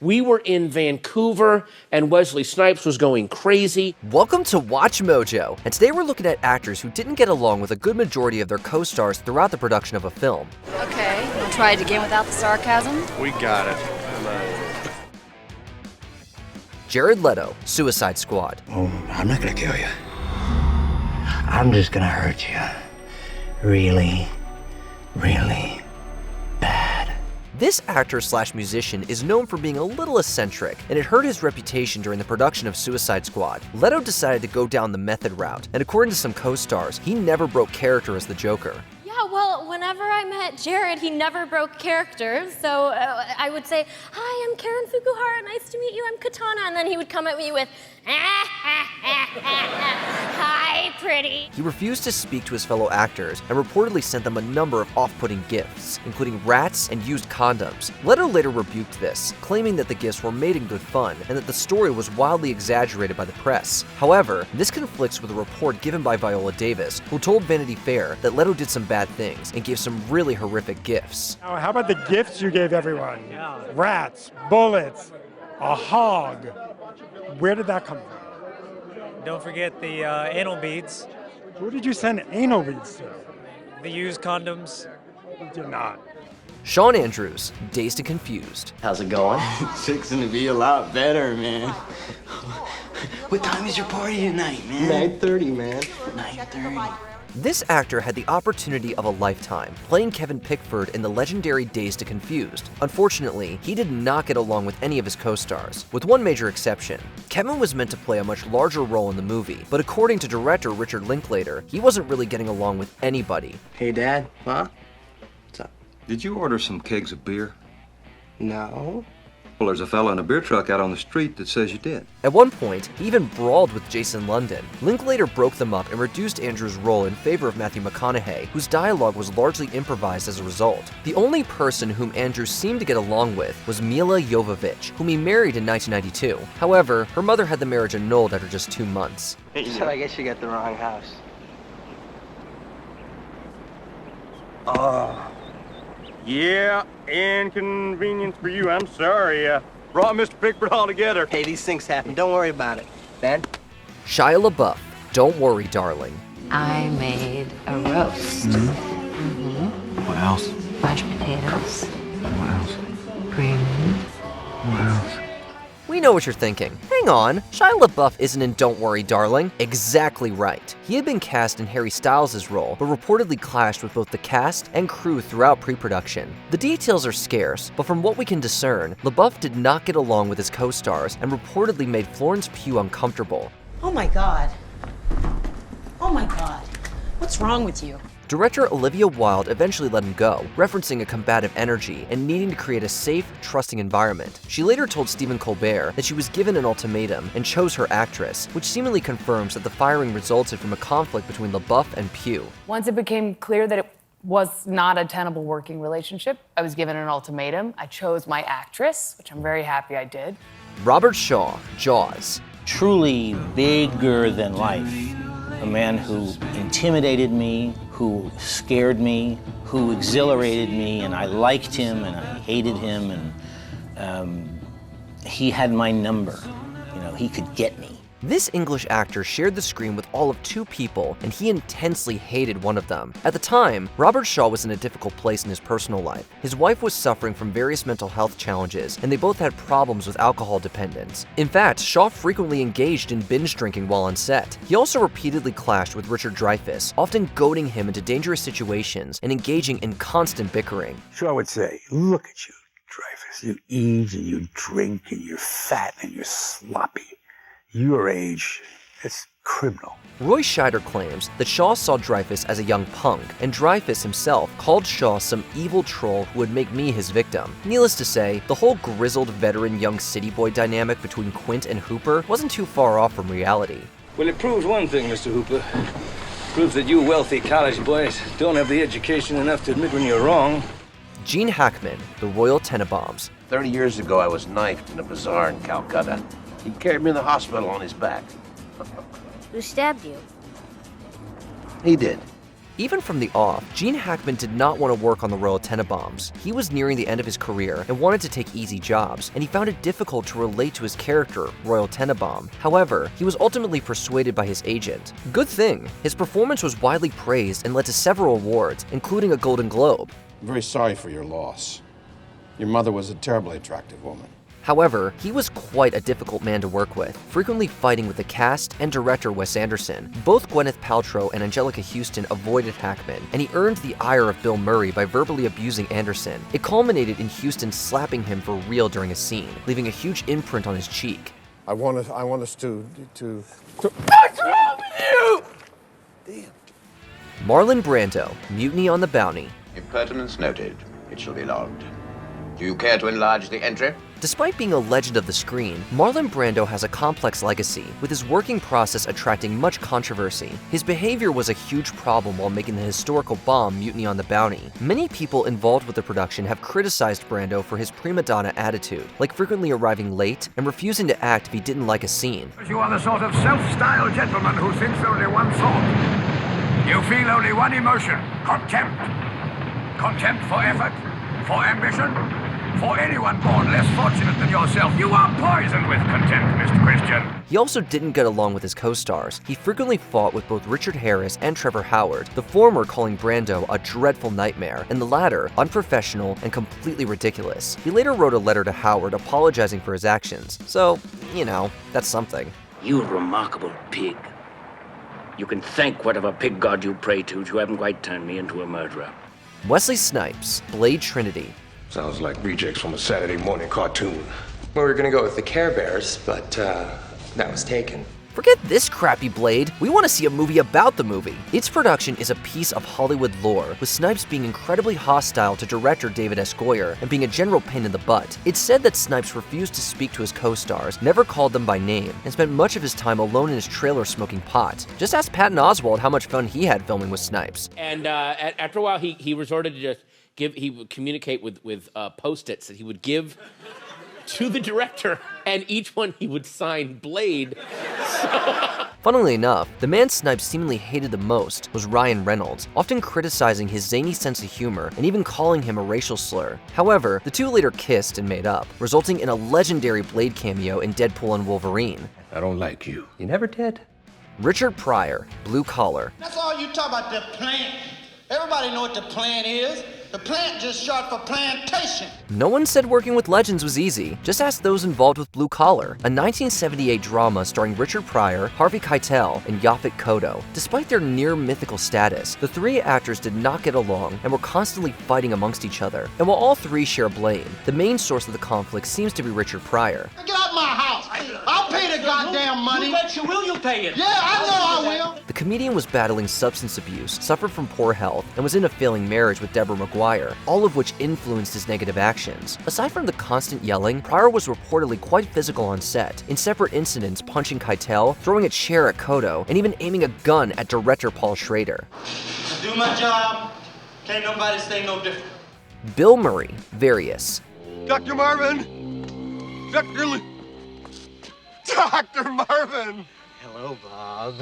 We were in Vancouver, and Wesley Snipes was going crazy. Welcome to Watch Mojo, and today we're looking at actors who didn't get along with a good majority of their co-stars throughout the production of a film. Okay, I'll try it again without the sarcasm. We got it. Jared Leto, Suicide Squad. Oh, I'm not gonna kill you. I'm just gonna hurt you. Really, really bad. This actor/musician is known for being a little eccentric, and it hurt his reputation during the production of Suicide Squad. Leto decided to go down the method route, and according to some co-stars, he never broke character as the Joker. Yeah, well, whenever I met Jared, he never broke character. So I would say, "Hi, I'm Karen Fukuhara. Nice to meet you. I'm Katana." And then he would come at me with, "Hi, pretty." He refused to speak to his fellow actors and reportedly sent them a number of off-putting gifts, including rats and used condoms. Leto later rebuked this, claiming that the gifts were made in good fun and that the story was wildly exaggerated by the press. However, this conflicts with a report given by Viola Davis, who told Vanity Fair that Leto did some bad things and gave some really horrific gifts. Now, how about the gifts you gave everyone? Rats, bullets, a hog. Where did that come from? Don't forget the anal beads, Who did you send anal beads to? the used condoms. You did not. Shawn Andrews, Dazed and Confused. How's it going? Fixing to be a lot better, man. What time is your party tonight, man? 9:30, man. 9:30. This actor had the opportunity of a lifetime, playing Kevin Pickford in the legendary Dazed and Confused. Unfortunately, he did not get along with any of his co-stars, with one major exception. Kevin was meant to play a much larger role in the movie, but according to director Richard Linklater, he wasn't really getting along with anybody. Hey, Dad. Huh? What's up? Did you order some kegs of beer? No. Well, there's a fella in a beer truck out on the street that says you did. At one point, he even brawled with Jason London. Linklater broke them up and reduced Andrews' role in favor of Matthew McConaughey, whose dialogue was largely improvised as a result. The only person whom Andrews seemed to get along with was Mila Jovovich, whom he married in 1992. However, her mother had the marriage annulled after just 2 months. So I guess you got the wrong house. Yeah, inconvenience for you. I'm sorry. Brought Mr. Pickford all together. Hey, these things happen. Don't worry about it. Dad? Shia LaBeouf, Don't Worry, Darling. I made a roast. What else? Mashed potatoes. What else? Green beans. What else? We know what you're thinking. Hang on, Shia LaBeouf isn't in Don't Worry, Darling. Exactly right. He had been cast in Harry Styles' role, but reportedly clashed with both the cast and crew throughout pre-production. The details are scarce, but from what we can discern, LaBeouf did not get along with his co-stars and reportedly made Florence Pugh uncomfortable. Oh my God. Oh my God. What's wrong with you? Director Olivia Wilde eventually let him go, referencing a combative energy and needing to create a safe, trusting environment. She later told Stephen Colbert that she was given an ultimatum and chose her actress, which seemingly confirms that the firing resulted from a conflict between LaBeouf and Pugh. Once it became clear that it was not a tenable working relationship, I was given an ultimatum. I chose my actress, which I'm very happy I did. Robert Shaw, Jaws. Truly bigger than life. A man who intimidated me, who scared me, who exhilarated me, and I liked him and I hated him, and he had my number. You know, he could get me. This English actor shared the screen with all of 2 people, and he intensely hated one of them. At the time, Robert Shaw was in a difficult place in his personal life. His wife was suffering from various mental health challenges, and they both had problems with alcohol dependence. In fact, Shaw frequently engaged in binge drinking while on set. He also repeatedly clashed with Richard Dreyfuss, often goading him into dangerous situations and engaging in constant bickering. Shaw would say, look at you, Dreyfuss. You eat and you drink and you're fat and you're sloppy. Your age, it's criminal. Roy Scheider claims that Shaw saw Dreyfuss as a young punk, and Dreyfuss himself called Shaw some evil troll who would make me his victim. Needless to say, the whole grizzled veteran young city boy dynamic between Quint and Hooper wasn't too far off from reality. Well, it proves one thing, Mr. Hooper. It proves that you wealthy college boys don't have the education enough to admit when you're wrong. Gene Hackman, The Royal Tenenbaums. 30 years ago, I was knifed in a bazaar in Calcutta. He carried me to the hospital on his back. Who stabbed you? He did. Even from the off, Gene Hackman did not want to work on the Royal Tenenbaums. He was nearing the end of his career and wanted to take easy jobs, and he found it difficult to relate to his character, Royal Tenenbaum. However, he was ultimately persuaded by his agent. Good thing. His performance was widely praised and led to several awards, including a Golden Globe. I'm very sorry for your loss. Your mother was a terribly attractive woman. However, he was quite a difficult man to work with, frequently fighting with the cast and director Wes Anderson. Both Gwyneth Paltrow and Angelica Houston avoided Hackman, and he earned the ire of Bill Murray by verbally abusing Anderson. It culminated in Houston slapping him for real during a scene, leaving a huge imprint on his cheek. I want us to... What's wrong with you? Marlon Brando, Mutiny on the Bounty. Impertinence noted. It shall be logged. Do you care to enlarge the entry? Despite being a legend of the screen, Marlon Brando has a complex legacy, with his working process attracting much controversy. His behavior was a huge problem while making the historical bomb Mutiny on the Bounty. Many people involved with the production have criticized Brando for his prima donna attitude, like frequently arriving late and refusing to act if he didn't like a scene. You are the sort of self-styled gentleman who thinks only one thought. You feel only one emotion, contempt. Contempt for effort, for ambition, for anyone born less fortunate than yourself. You are poisoned with contempt, Mr. Christian. He also didn't get along with his co-stars. He frequently fought with both Richard Harris and Trevor Howard, the former calling Brando a dreadful nightmare, and the latter unprofessional and completely ridiculous. He later wrote a letter to Howard apologizing for his actions, so, you know, that's something. You remarkable pig. You can thank whatever pig god you pray to you haven't quite turned me into a murderer. Wesley Snipes, Blade Trinity. Sounds like rejects from a Saturday morning cartoon. Well, we were gonna go with the Care Bears, but that was taken. Forget this crappy Blade. We want to see a movie about the movie. Its production is a piece of Hollywood lore, with Snipes being incredibly hostile to director David S. Goyer and being a general pain in the butt. It's said that Snipes refused to speak to his co-stars, never called them by name, and spent much of his time alone in his trailer smoking pot. Just ask Patton Oswalt how much fun he had filming with Snipes. And after a while, he resorted to just he would communicate with Post-its that he would give to the director, and each one he would sign Blade. Funnily enough, the man Snipes seemingly hated the most was Ryan Reynolds, often criticizing his zany sense of humor and even calling him a racial slur. However, the two later kissed and made up, resulting in a legendary Blade cameo in Deadpool and Wolverine. I don't like you. You never did. Richard Pryor, Blue Collar. That's all you talk about, the plant. Everybody know what the plant is. The plant just short for plantation. No one said working with legends was easy. Just ask those involved with Blue Collar, a 1978 drama starring Richard Pryor, Harvey Keitel, and Yaphet Kotto. Despite their near-mythical status, the three actors did not get along and were constantly fighting amongst each other. And while all three share blame, the main source of the conflict seems to be Richard Pryor. Get out my house. I'll pay the goddamn money. You bet you will, you'll pay it. Yeah, I know I will. The comedian was battling substance abuse, suffered from poor health, and was in a failing marriage with Deborah Maguire, all of which influenced his negative actions. Aside from the constant yelling, Pryor was reportedly quite physical on set, in separate incidents punching Keitel, throwing a chair at Kotto, and even aiming a gun at director Paul Schrader. I do my job. Can't nobody say no different. Bill Murray, Various. Dr. Marvin! Dr. Marvin! Hello, Bob.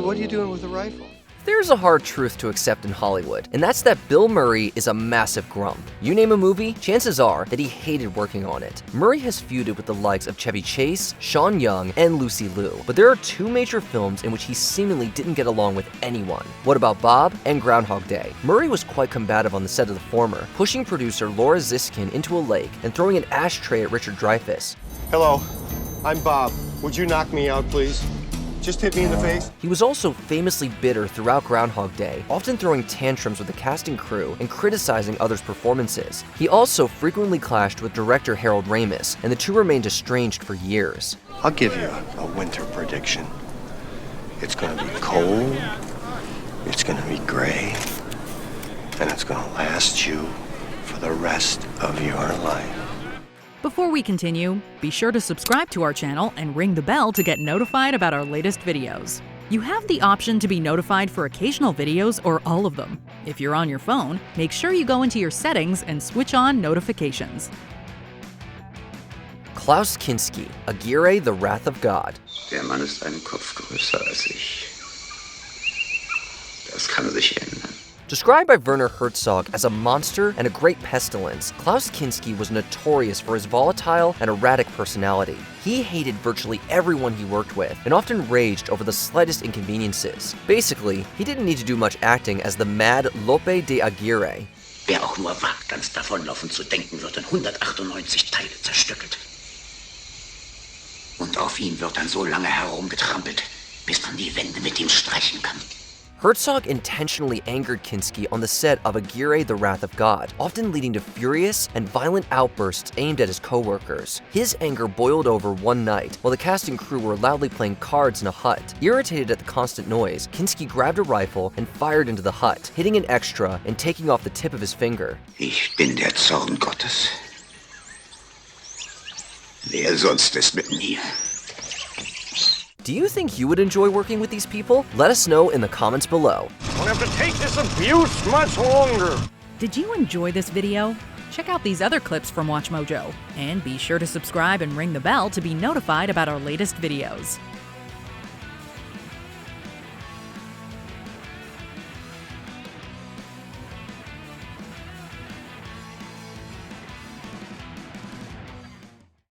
What are you doing with the rifle? There's a hard truth to accept in Hollywood, and that's that Bill Murray is a massive grump. You name a movie, chances are that he hated working on it. Murray has feuded with the likes of Chevy Chase, Sean Young, and Lucy Liu, but there are two major films in which he seemingly didn't get along with anyone. What About Bob and Groundhog Day? Murray was quite combative on the set of the former, pushing producer Laura Ziskin into a lake and throwing an ashtray at Richard Dreyfuss. Hello, I'm Bob. Would you knock me out, please? Just hit me in the face. He was also famously bitter throughout Groundhog Day, often throwing tantrums with the cast and crew and criticizing others' performances. He also frequently clashed with director Harold Ramis, and the two remained estranged for years. I'll give you a winter prediction. It's gonna be cold, it's gonna be gray, and it's gonna last you for the rest of your life. Before we continue, be sure to subscribe to our channel and ring the bell to get notified about our latest videos. You have the option to be notified for occasional videos or all of them. If you're on your phone, make sure you go into your settings and switch on notifications. Klaus Kinski, Aguirre, the Wrath of God. Der Mann ist ein Kopf größer als ich. Das kann sich ändern. Described by Werner Herzog as a monster and a great pestilence, Klaus Kinski was notorious for his volatile and erratic personality. He hated virtually everyone he worked with, and often raged over the slightest inconveniences. Basically, he didn't need to do much acting as the mad Lope de Aguirre. Wer auch nur wagt, ans Davonlaufen zu denken, wird in 198 Teile zerstückelt. Und auf ihn wird dann so lange herumgetrampelt, bis man die Wände mit ihm streichen kann. Herzog intentionally angered Kinski on the set of Aguirre the Wrath of God, often leading to furious and violent outbursts aimed at his co-workers. His anger boiled over one night while the cast and crew were loudly playing cards in a hut. Irritated at the constant noise, Kinski grabbed a rifle and fired into the hut, hitting an extra and taking off the tip of his finger. Ich bin der Zorn Gottes. Wer sonst ist mit mir? Do you think you would enjoy working with these people? Let us know in the comments below. Don't have to take this abuse much longer. Did you enjoy this video? Check out these other clips from WatchMojo, and be sure to subscribe and ring the bell to be notified about our latest videos.